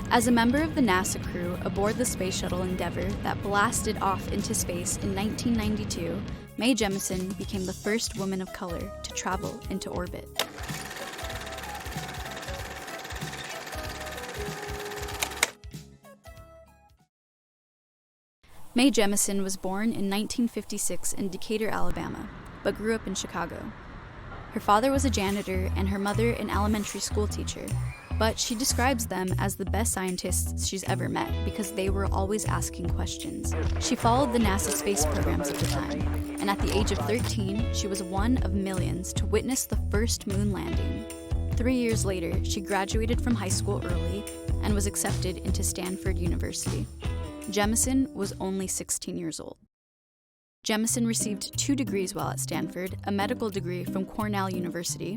As a member of the NASA crew aboard the Space Shuttle Endeavour that blasted off into space in 1992, Mae Jamison became the first woman of color to travel into orbit. Mae Jamison was born in 1956 in Decatur, Alabama, but grew up in Chicago. Her father was a janitor and her mother an elementary school teacher, but she describes them as the best scientists she's ever met because they were always asking questions. She followed the NASA space programs at the time, and at the age of 13, she was one of millions to witness the first moon landing. 3 years later, she graduated from high school early and was accepted into Stanford University. Jamison was only 16 years old. Jamison received 2 degrees while at Stanford, a medical degree from Cornell University,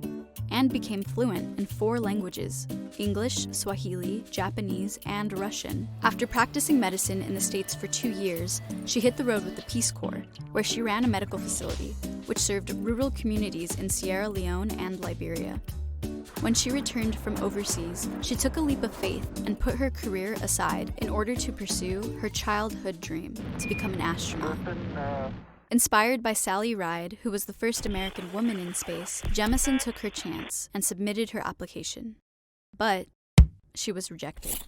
and became fluent in 4 languages: English, Swahili, Japanese, and Russian. After practicing medicine in the States for 2 years, she hit the road with the Peace Corps, where she ran a medical facility, which served rural communities in Sierra Leone and Liberia. When she returned from overseas, she took a leap of faith and put her career aside in order to pursue her childhood dream to become an astronaut. Inspired by Sally Ride, who was the first American woman in space, Jamison took her chance and submitted her application. But she was rejected.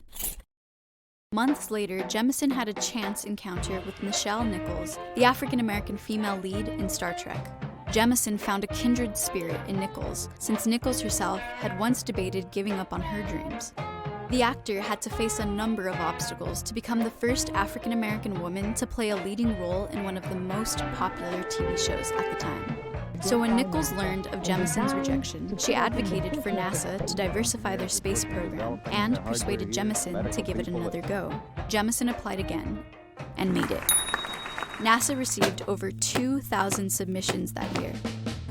Months later, Jamison had a chance encounter with Nichelle Nichols, the African-American female lead in Star Trek. Jamison found a kindred spirit in Nichols, since Nichols herself had once debated giving up on her dreams. The actor had to face a number of obstacles to become the first African-American woman to play a leading role in one of the most popular TV shows at the time. So when Nichols learned of Jamison's rejection, she advocated for NASA to diversify their space program and persuaded Jamison to give it another go. Jamison applied again and made it. NASA received over 2,000 submissions that year.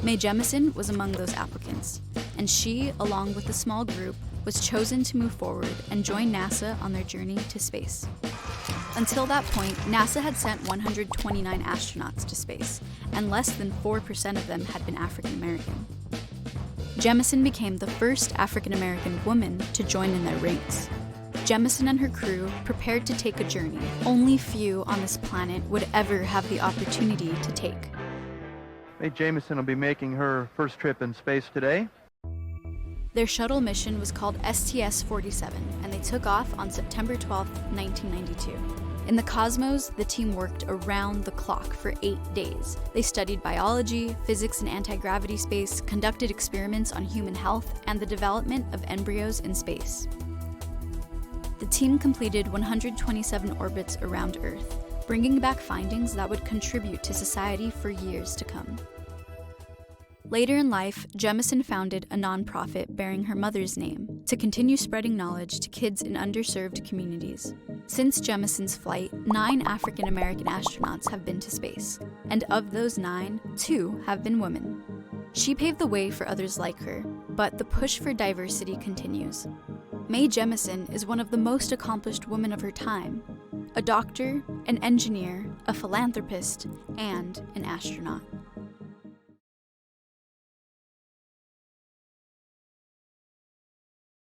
Mae Jamison was among those applicants, and she, along with a small group, was chosen to move forward and join NASA on their journey to space. Until that point, NASA had sent 129 astronauts to space, and less than 4% of them had been African American. Jamison became the first African American woman to join in their ranks. Jamison and her crew prepared to take a journey only few on this planet would ever have the opportunity to take. Mae Jamison will be making her first trip in space today. Their shuttle mission was called STS-47, and they took off on September 12, 1992. In the cosmos, the team worked around the clock for 8 days. They studied biology, physics and anti-gravity space, conducted experiments on human health, and the development of embryos in space. The team completed 127 orbits around Earth, bringing back findings that would contribute to society for years to come. Later in life, Jamison founded a nonprofit bearing her mother's name to continue spreading knowledge to kids in underserved communities. Since Jamison's flight, 9 African American astronauts have been to space, and of those 9, 2 have been women. She paved the way for others like her, but the push for diversity continues. Mae Jamison is one of the most accomplished women of her time: a doctor, an engineer, a philanthropist, and an astronaut.